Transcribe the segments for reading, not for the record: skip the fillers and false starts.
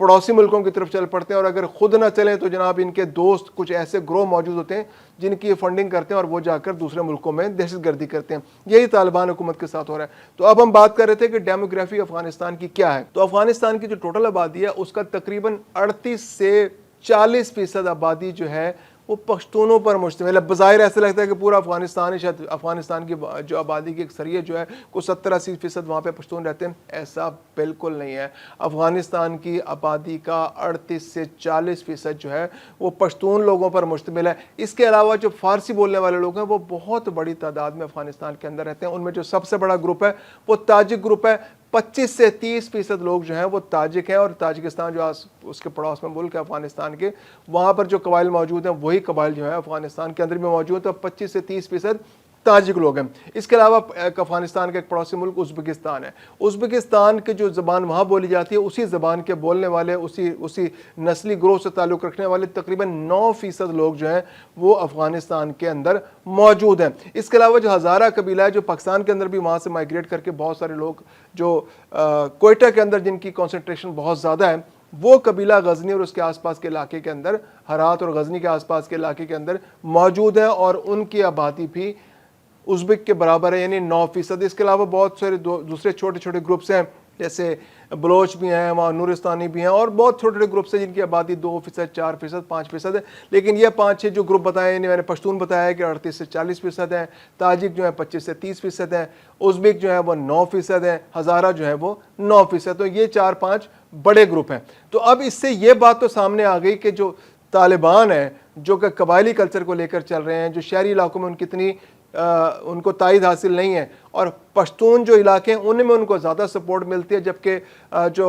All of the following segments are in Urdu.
پڑوسی ملکوں کی طرف چل پڑتے ہیں، اور اگر خود نہ چلیں تو جناب ان کے دوست کچھ ایسے گروہ موجود ہوتے ہیں جن کی یہ فنڈنگ کرتے ہیں اور وہ جا کر دوسرے ملکوں میں دہشت گردی کرتے ہیں. یہی طالبان حکومت کے ساتھ ہو رہا ہے. تو اب ہم بات کر رہے تھے کہ ڈیموگرافی افغانستان کی کیا ہے. تو افغانستان کی جو ٹوٹل آبادی ہے اس کا تقریباً 38 سے 40% آبادی جو ہے وہ پشتونوں پر مشتمل ہے. بظاہر ایسا لگتا ہے کہ پورا افغانستان ہے، شاید افغانستان کی جو آبادی کی اکثریت جو ہے وہ 70-80% وہاں پہ پشتون رہتے ہیں. ایسا بالکل نہیں ہے. افغانستان کی آبادی کا 38 سے 40% جو ہے وہ پشتون لوگوں پر مشتمل ہے. اس کے علاوہ جو فارسی بولنے والے لوگ ہیں وہ بہت بڑی تعداد میں افغانستان کے اندر رہتے ہیں. ان میں جو سب سے بڑا گروپ ہے وہ تاجک گروپ ہے. 25 سے 30% لوگ جو ہیں وہ تاجک ہیں، اور تاجکستان جو اس کے پڑوس میں ملک ہے افغانستان کے، وہاں پر جو قبائل موجود ہیں وہی قبائل جو ہے افغانستان کے اندر بھی موجود ہے. 25 سے 30% تاجک لوگ ہیں. اس کے علاوہ افغانستان کا ایک پڑوسی ملک ازبکستان ہے. ازبکستان کی جو زبان وہاں بولی جاتی ہے اسی زبان کے بولنے والے اسی نسلی گروہ سے تعلق رکھنے والے تقریباً 9% لوگ جو ہیں وہ افغانستان کے اندر موجود ہیں. اس کے علاوہ جو ہزارہ قبیلہ ہے جو پاکستان کے اندر بھی وہاں سے مائگریٹ کر کے بہت سارے لوگ جو کوئٹہ کے اندر جن کی کنسنٹریشن بہت زیادہ ہے، وہ قبیلہ غزنی اور اس کے آس پاس کے علاقے کے اندر، ہرات اور غزنی کے آس پاس کے علاقے کے اندر موجود ہیں، اور ان کی آبادی بھی ازبک کے برابر ہے، یعنی 9%. اس کے علاوہ بہت سارے دوسرے چھوٹے چھوٹے گروپس ہیں، جیسے بلوچ بھی ہیں، وہاں نورستانی بھی ہیں، اور بہت چھوٹے چھوٹے گروپس ہیں جن کی آبادی 2%، 4%، 5% ہے. لیکن یہ 5-6 جو گروپ بتائے، یعنی میں نے پشتون بتایا کہ 38 سے 40% ہیں، تاجک جو ہے 25 سے 30% ہیں، ازبک جو ہے وہ 9% ہیں، ہزارہ جو ہے وہ 9%. تو یہ 4-5 بڑے گروپ ہیں. تو اب اس سے یہ بات تو سامنے آ گئی کہ جو طالبان ہیں جو کہ قبائلی کلچر کو لے کر چل رہے ہیں، جو شہری علاقوں میں ان کو تائید حاصل نہیں ہے، اور پشتون جو علاقے ہیں ان میں ان کو زیادہ سپورٹ ملتی ہے، جبکہ جو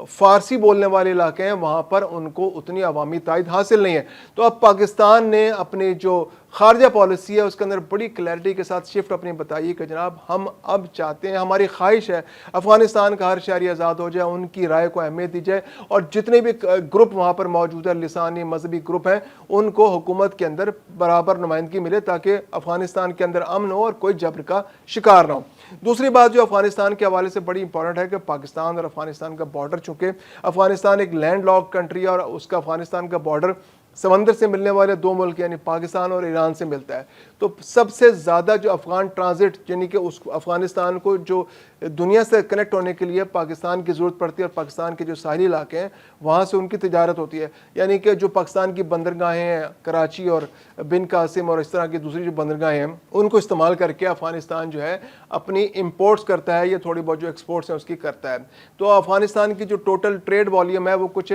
فارسی بولنے والے علاقے ہیں وہاں پر ان کو اتنی عوامی تائید حاصل نہیں ہے. تو اب پاکستان نے اپنی جو خارجہ پالیسی ہے اس کے اندر بڑی کلیئرٹی کے ساتھ شفٹ اپنی بتائی کہ جناب ہم اب چاہتے ہیں، ہماری خواہش ہے افغانستان کا ہر شہری آزاد ہو جائے، ان کی رائے کو اہمیت دی جائے، اور جتنے بھی گروپ وہاں پر موجود ہیں، لسانی مذہبی گروپ ہیں، ان کو حکومت کے اندر برابر نمائندگی ملے تاکہ افغانستان کے اندر امن ہو اور کوئی جبر کا شکار نہ ہو. دوسری بات جو افغانستان کے حوالے سے بڑی امپورٹنٹ ہے کہ پاکستان اور افغانستان کا بارڈر، چونکہ افغانستان ایک لینڈ لاک کنٹری ہے اور اس کا افغانستان کا بارڈر سمندر سے ملنے والے 2 ملک یعنی پاکستان اور ایران سے ملتا ہے. تو سب سے زیادہ جو افغان ٹرانزٹ، یعنی کہ اس افغانستان کو جو دنیا سے کنیکٹ ہونے کے لیے پاکستان کی ضرورت پڑتی ہے، اور پاکستان کے جو ساحلی علاقے ہیں وہاں سے ان کی تجارت ہوتی ہے. یعنی کہ جو پاکستان کی بندرگاہیں ہیں، کراچی اور بن قاسم اور اس طرح کی دوسری جو بندرگاہیں ہیں، ان کو استعمال کر کے افغانستان جو ہے اپنی امپورٹس کرتا ہے، یہ تھوڑی بہت جو ایکسپورٹس ہیں اس کی کرتا ہے. تو افغانستان کی جو ٹوٹل ٹریڈ والیوم ہے وہ کچھ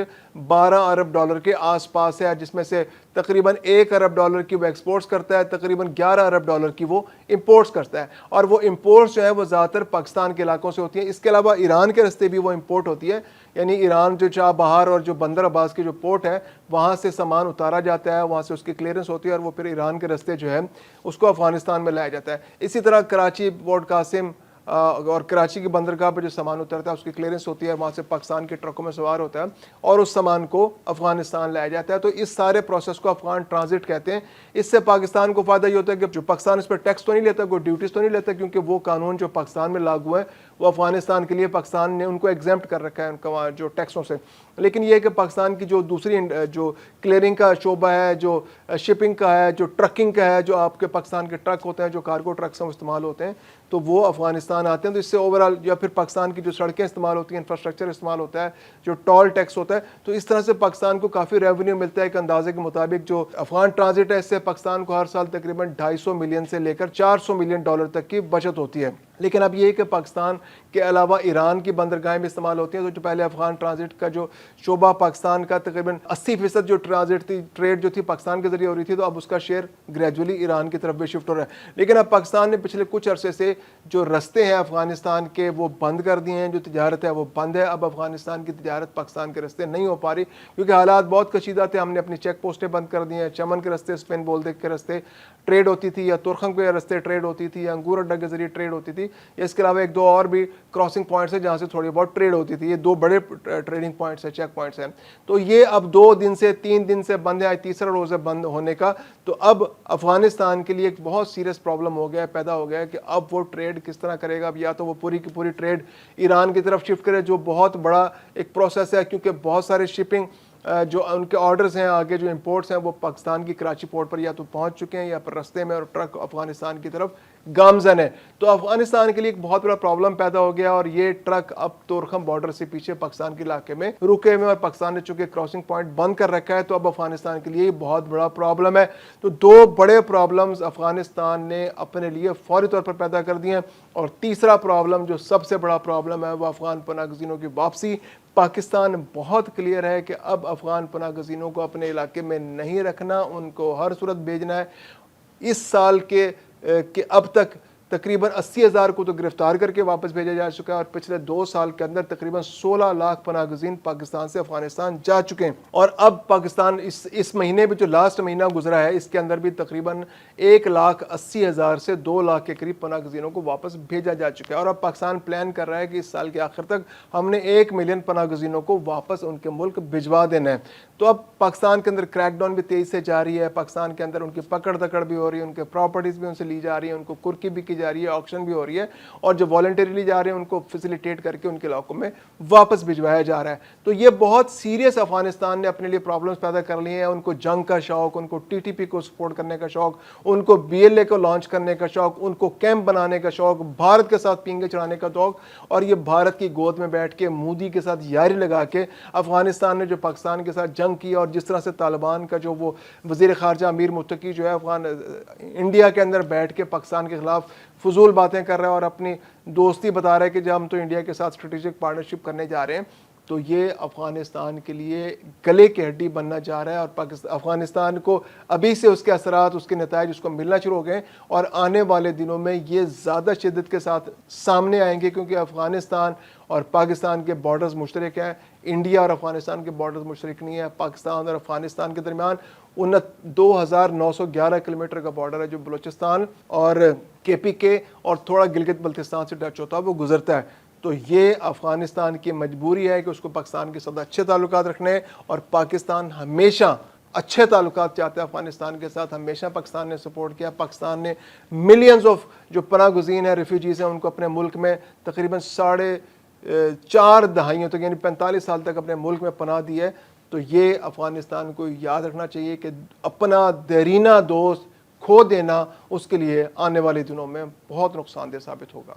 $12 ارب کے آس پاس ہے، جس میں سے تقریباً $1 ارب کی وہ ایکسپورٹس کرتا ہے، تقریباً $11 ارب کی وہ امپورٹس کرتا ہے، اور وہ امپورٹس جو ہے وہ زیادہ تر پاکستان کے علاقوں سے ہوتی ہیں. اس کے علاوہ ایران کے رستے بھی وہ امپورٹ ہوتی ہے، یعنی ایران جو چاہ بہار اور جو بندر عباس کی جو پورٹ ہے وہاں سے سامان اتارا جاتا ہے، وہاں سے اس کی کلیئرنس ہوتی ہے، اور وہ پھر ایران کے رستے جو ہے اس کو افغانستان میں لایا جاتا ہے. اسی طرح کراچی، پورٹ قاسم اور کراچی کی بندرگاہ پہ جو سامان اترتا ہے اس کی کلیئرنس ہوتی ہے، وہاں سے پاکستان کے ٹرکوں میں سوار ہوتا ہے اور اس سامان کو افغانستان لایا جاتا ہے. تو اس سارے پروسیس کو افغان ٹرانزٹ کہتے ہیں. اس سے پاکستان کو فائدہ یہ ہوتا ہے کہ جو پاکستان اس پہ ٹیکس تو نہیں لیتا، کوئی ڈیوٹیز تو نہیں لیتا، کیونکہ وہ قانون جو پاکستان میں لاگو ہے وہ افغانستان کے لیے پاکستان نے ان کو ایگزمپٹ کر رکھا ہے ان کا جو ٹیکسوں سے. لیکن یہ ہے کہ پاکستان کی جو دوسری جو کلیئرنگ کا شعبہ ہے، جو شپنگ کا ہے، جو ٹرکنگ کا ہے، جو آپ کے پاکستان کے ٹرک ہوتے ہیں، جو کارگو ٹرکس ہیں استعمال ہوتے ہیں، تو وہ افغانستان آتے ہیں. تو اس سے اوورآل یا پھر پاکستان کی جو سڑکیں استعمال ہوتی ہیں، انفراسٹرکچر استعمال ہوتا ہے، جو ٹول ٹیکس ہوتا ہے، تو اس طرح سے پاکستان کو کافی ریونیو ملتا ہے. ایک اندازے کے مطابق جو افغان ٹرانزٹ ہے اس سے پاکستان کو ہر سال تقریباً $250 ملین سے لے کر $400 ملین تک کی بچت ہوتی ہے. لیکن اب یہ ہے کہ پاکستان کے علاوہ ایران کی بندرگاہیں بھی استعمال ہوتی ہیں. تو جو پہلے افغان ٹرانزٹ کا جو شعبہ پاکستان کا تقریباً 80% جو ٹرانزٹ تھی، ٹریڈ جو تھی پاکستان کے ذریعے ہو رہی تھی، تو اب اس کا شیئر گریجولی ایران کی طرف بھی شفٹ ہو رہا ہے. لیکن اب پاکستان نے پچھلے کچھ عرصے سے جو رستے ہیں افغانستان کے وہ بند کر دیے ہیں، جو تجارت ہے وہ بند ہے. اب افغانستان کی تجارت پاکستان کے رستے نہیں ہو پا رہی، کیونکہ حالات بہت کشیدہ تھے. ہم نے اپنی چیک پوسٹیں بند کر دی ہیں. چمن کے رستے، اسپین بولدک کے رستے ٹریڈ ہوتی تھی، یا ترخم کے رستے ٹریڈ ہوتی تھی، یا انگور اڈا کے ذریعے ٹریڈ ہوتی تھی. اس کے علاوہ ایک دو اور بھی کراسنگ پوائنٹس ہیں جہاں سے تھوڑی بہت ٹریڈ ہوتی تھی. یہ دو بڑے ٹریڈنگ پوائنٹس ہیں, چیک پوائنٹس ہیں. تو یہ اب 2 دن سے 3 دن سے بند ہے, آج تیسرا روز ہے بند ہونے کا. تو اب افغانستان کے لیے ایک بہت سیریس پرابلم ہو گیا ہے, پیدا ہو گیا ہے کہ اب وہ ٹریڈ کس طرح کرے گا. اب یا تو وہ پوری کی پوری ٹریڈ ایران کی طرف شفٹ کرے, جو بہت بڑا ایک پروسیس ہے, کیونکہ بہت سارے شپنگ جو ان کے آرڈرز ہیں آگے جو امپورٹس ہیں وہ پاکستان کی کراچی پورٹ پر یا تو پہنچ چکے ہیں یا پر رستے میں, اور ٹرک افغانستان کی طرف گامزن ہے. تو افغانستان کے لیے ایک بہت بڑا پرابلم پیدا ہو گیا, اور یہ ٹرک اب تورخم بارڈر سے پیچھے پاکستان کے علاقے میں رکے ہوئے, اور پاکستان نے چونکہ کراسنگ پوائنٹ بند کر رکھا ہے, تو اب افغانستان کے لیے بہت بڑا پرابلم ہے. تو 2 بڑے پرابلمز افغانستان نے اپنے لیے فوری طور پر پیدا کر دیے ہیں. اور تیسرا پرابلم جو سب سے بڑا پرابلم ہے وہ افغان پناہ گزینوں کی واپسی. پاکستان بہت کلیئر ہے کہ اب افغان پناہ گزینوں کو اپنے علاقے میں نہیں رکھنا, ان کو ہر صورت بھیجنا ہے. اس سال کے اب تک تقریباً 80,000 کو تو گرفتار کر کے واپس بھیجا جا چکا ہے, اور پچھلے 2 سال کے اندر تقریباً 16 لاکھ پناہ گزین پاکستان سے افغانستان جا چکے ہیں. اور اب پاکستان اس مہینے بھی جو لاسٹ مہینہ گزرا ہے اس کے اندر بھی تقریباً 1,80,000 سے 2 لاکھ کے قریب پناہ گزینوں کو واپس بھیجا جا چکا ہے. اور اب پاکستان پلان کر رہا ہے کہ اس سال کے آخر تک ہم نے 1 ملین پناہ گزینوں کو واپس ان کے ملک بھجوا دینا ہے. تو اب پاکستان کے اندر کریک ڈاؤن بھی تیزی سے جاری ہے, پاکستان کے اندر ان کی پکڑ دکڑ بھی ہو رہی ہے, ان کے پراپرٹیز بھی ان سے لی جا رہی ہیں, ان کو کرکی بھی کی جا رہی ہے, آکشن بھی ہو رہی ہے, اور جو والنٹریلی جا رہے ہیں ان کو فیسیلیٹیٹ کر کے ان کے علاقوں میں واپس بھجوایا جا رہا ہے. تو یہ بہت سیریس افغانستان نے اپنے لیے پرابلمز پیدا کر لیے ہیں. ان کو جنگ کا شوق, ان کو ٹی ٹی پی کو سپورٹ کرنے کا شوق, ان کو بی ایل اے کو لانچ کرنے کا شوق, ان کو کیمپ بنانے کا شوق, بھارت کے ساتھ پینگے چڑھانے کا شوق, اور یہ بھارت کی گود میں بیٹھ کے مودی کے ساتھ یاری لگا کے افغانستان نے جو پاکستان کے ساتھ جنگ کی, اور جس طرح سے طالبان کا جو وہ وزیر خارجہ امیر متقی جو ہے انڈیا کے اندر بیٹھ کے پاکستان کے خلاف فضول باتیں کر رہا ہے اور اپنی دوستی بتا رہا ہے کہ جب ہم تو انڈیا کے ساتھ اسٹریٹجک پارٹنرشپ کرنے جا رہے ہیں, تو یہ افغانستان کے لیے گلے کی ہڈی بننا جا رہا ہے. اور افغانستان کو ابھی سے اس کے اثرات, اس کے نتائج اس کو ملنا شروع ہو گئے, اور آنے والے دنوں میں یہ زیادہ شدت کے ساتھ سامنے آئیں گے, کیونکہ افغانستان اور پاکستان کے بارڈرز مشترک ہیں. انڈیا اور افغانستان کے بارڈرز مشترک نہیں ہیں. پاکستان اور افغانستان کے درمیان 2,911 کلومیٹر کا بارڈر ہے جو بلوچستان اور کے پی کے اور تھوڑا گلگت بلتستان سے ٹچ ہوتا ہے, وہ گزرتا ہے. تو یہ افغانستان کی مجبوری ہے کہ اس کو پاکستان کے ساتھ اچھے تعلقات رکھنے ہیں, اور پاکستان ہمیشہ اچھے تعلقات چاہتے ہیں افغانستان کے ساتھ. ہمیشہ پاکستان نے سپورٹ کیا. پاکستان نے ملینز آف جو پناہ گزین ہیں, ریفیوجیز ہیں, ان کو اپنے ملک میں تقریباً 4.5 دہائیوں تک یعنی 45 سال تک اپنے ملک میں پناہ دی ہے. تو یہ افغانستان کو یاد رکھنا چاہیے کہ اپنا دیرینہ دوست کھو دینا اس کے لیے آنے والے دنوں میں بہت نقصان دہ ثابت ہوگا.